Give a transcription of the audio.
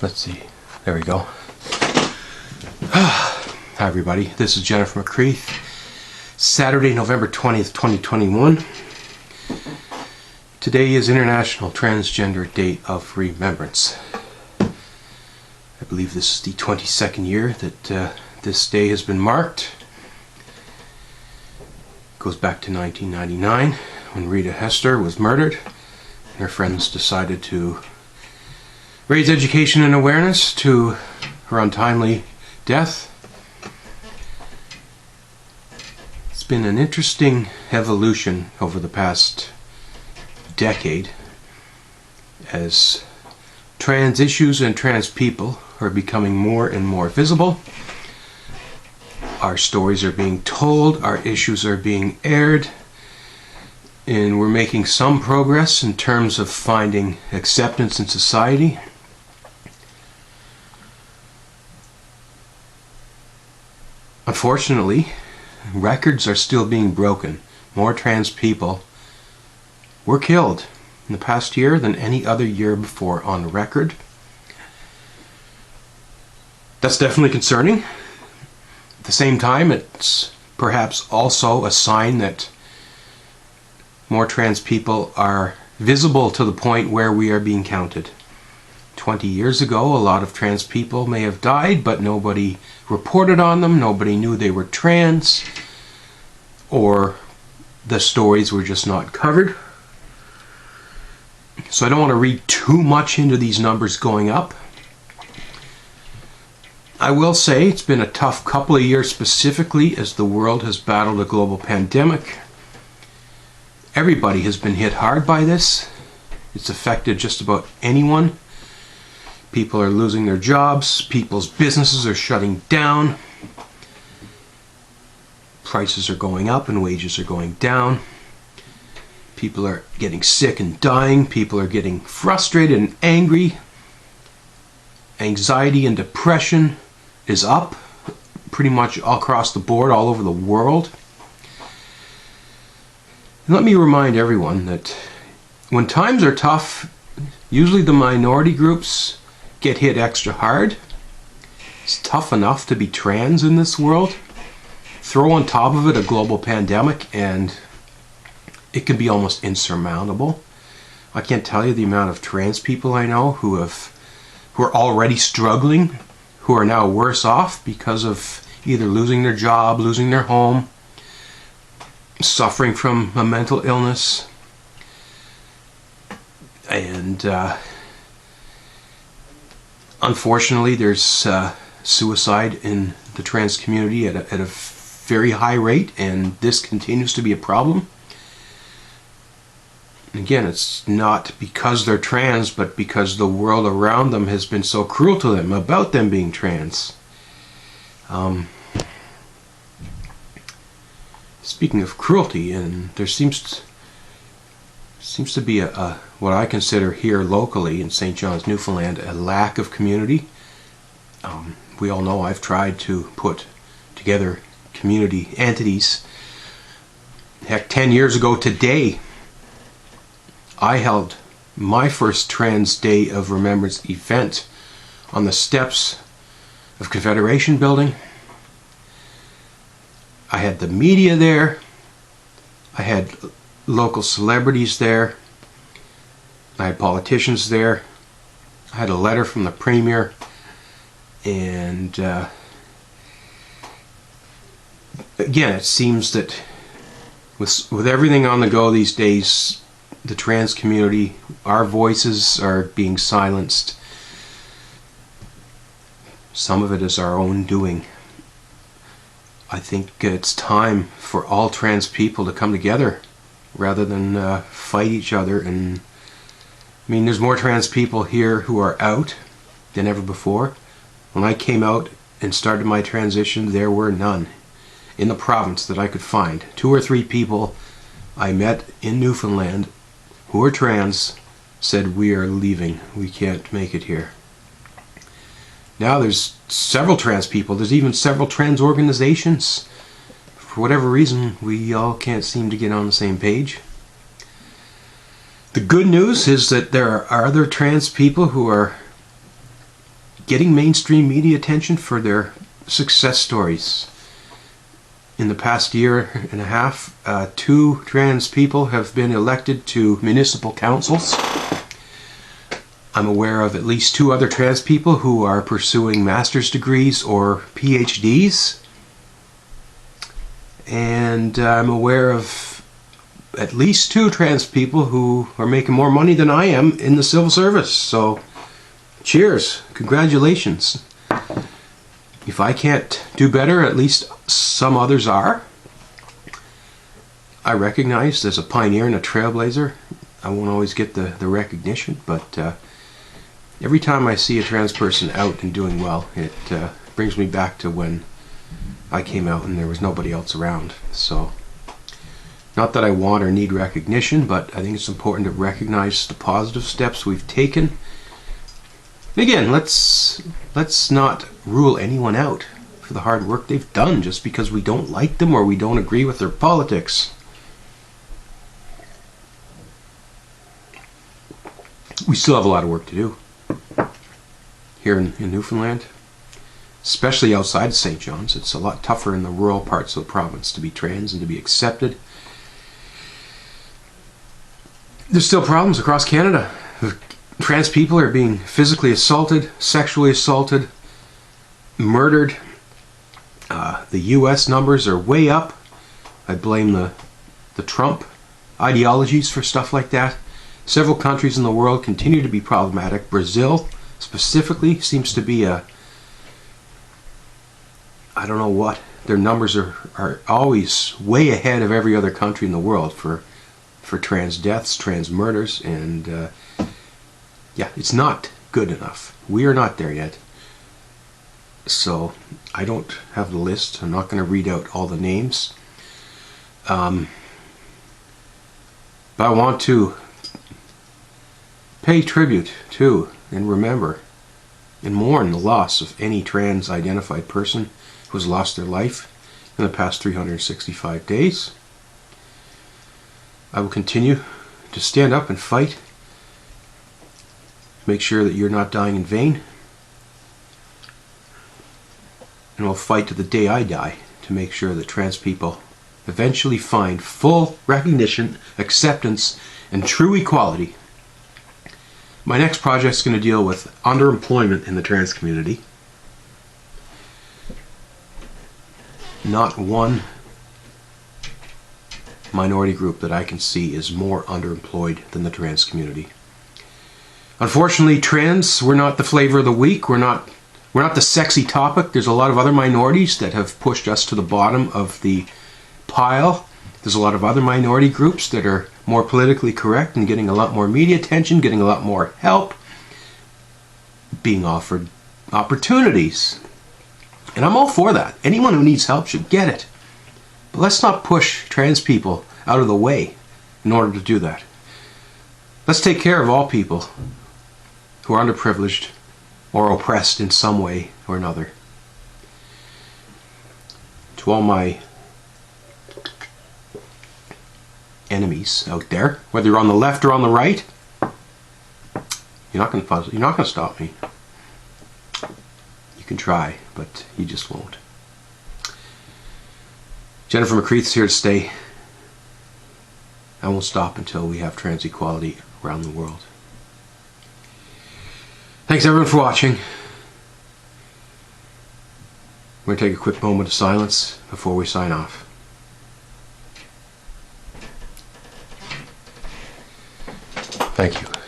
Let's see. There we go. Hi everybody, this is Jenn from McCreath's. Saturday, November 20th, 2021. Today is International Transgender Day of Remembrance. I believe this is the 22nd year that this day has been marked. It goes back to 1999 when Rita Hester was murdered and her friends decided to raise education and awareness to her untimely death. It's been an interesting evolution over the past decade as trans issues and trans people are becoming more and more visible. Our stories are being told, our issues are being aired, and we're making some progress in terms of finding acceptance in society. Unfortunately, records are still being broken. More trans people were killed in the past year than any other year before on record. That's definitely concerning. At the same time, it's perhaps also a sign that more trans people are visible to the point where we are being counted. 20 years ago, a lot of trans people may have died, but nobody reported on them, nobody knew they were trans, or the stories were just not covered. So I don't want to read too much into these numbers going up. I will say it's been a tough couple of years, specifically as the world has battled a global pandemic. Everybody has been hit hard by this. It's affected just about anyone. People are losing their jobs, people's businesses are shutting down, prices are going up and wages are going down, people are getting sick and dying, people are getting frustrated and angry, anxiety and depression is up pretty much across the board all over the world. And let me remind everyone that when times are tough, usually the minority groups get hit extra hard. It's tough enough to be trans in this world. Throw on top of it a global pandemic and it can be almost insurmountable. I can't tell you the amount of trans people I know who are already struggling, who are now worse off because of either losing their job, losing their home, suffering from a mental illness, and unfortunately, there's suicide in the trans community at a very high rate, and this continues to be a problem. Again, it's not because they're trans, but because the world around them has been so cruel to them about them being trans. Speaking of cruelty, and there seems to be a what I consider here locally in St. John's, Newfoundland, a lack of community. We all know I've tried to put together community entities. Heck, 10 years ago today, I held my first Trans Day of Remembrance event on the steps of Confederation Building. I had the media there. I had local celebrities there. I had politicians there. I had a letter from the Premier, and again, it seems that with everything on the go these days, the trans community, our voices are being silenced. Some of it is our own doing. I think it's time for all trans people to come together rather than fight each other. And I mean, there's more trans people here who are out than ever before. When I came out and started my transition, there were none in the province that I could find. 2 or 3 people I met in Newfoundland who are trans said, "We are leaving, we can't make it here." Now there's several trans people, there's even several trans organizations. For whatever reason, we all can't seem to get on the same page. The good news is that there are other trans people who are getting mainstream media attention for their success stories. In the past year and a half, 2 trans people have been elected to municipal councils. I'm aware of at least 2 other trans people who are pursuing master's degrees or PhDs. And I'm aware of at least 2 trans people who are making more money than I am in the civil service. So, cheers. Congratulations. If I can't do better, at least some others are. I recognize as a pioneer and a trailblazer, I won't always get the recognition, but every time I see a trans person out and doing well, it brings me back to when I came out and there was nobody else around. So, not that I want or need recognition, but I think it's important to recognize the positive steps we've taken. Again, let's not rule anyone out for the hard work they've done just because we don't like them or we don't agree with their politics. We still have a lot of work to do here in Newfoundland, especially outside of St. John's. It's a lot tougher in the rural parts of the province to be trans and to be accepted. There's still problems across Canada. Trans people are being physically assaulted, sexually assaulted, murdered. The U.S. numbers are way up. I blame the Trump ideologies for stuff like that. Several countries in the world continue to be problematic. Brazil, specifically, seems to be I don't know what. Their numbers are always way ahead of every other country in the world for trans deaths, trans murders, and yeah, it's not good enough. We are not there yet. So, I don't have the list. I'm not going to read out all the names. But I want to pay tribute to and remember and mourn the loss of any trans-identified person who has lost their life in the past 365 days. I will continue to stand up and fight. Make sure that you're not dying in vain. And I'll fight to the day I die to make sure that trans people eventually find full recognition, acceptance, and true equality. My next project is going to deal with underemployment in the trans community. Not one minority group that I can see is more underemployed than the trans community. Unfortunately, trans, we're not the flavor of the week. We're not the sexy topic. There's a lot of other minorities that have pushed us to the bottom of the pile. There's a lot of other minority groups that are more politically correct and getting a lot more media attention, getting a lot more help, being offered opportunities. And I'm all for that. Anyone who needs help should get it. But let's not push trans people out of the way in order to do that. Let's take care of all people who are underprivileged or oppressed in some way or another. To all my enemies out there, whether you're on the left or on the right, you're not going to stop me. You can try, but you just won't. Jenn from McCreath's here to stay. I won't stop until we have trans equality around the world. Thanks everyone for watching. We're going to take a quick moment of silence before we sign off. Thank you.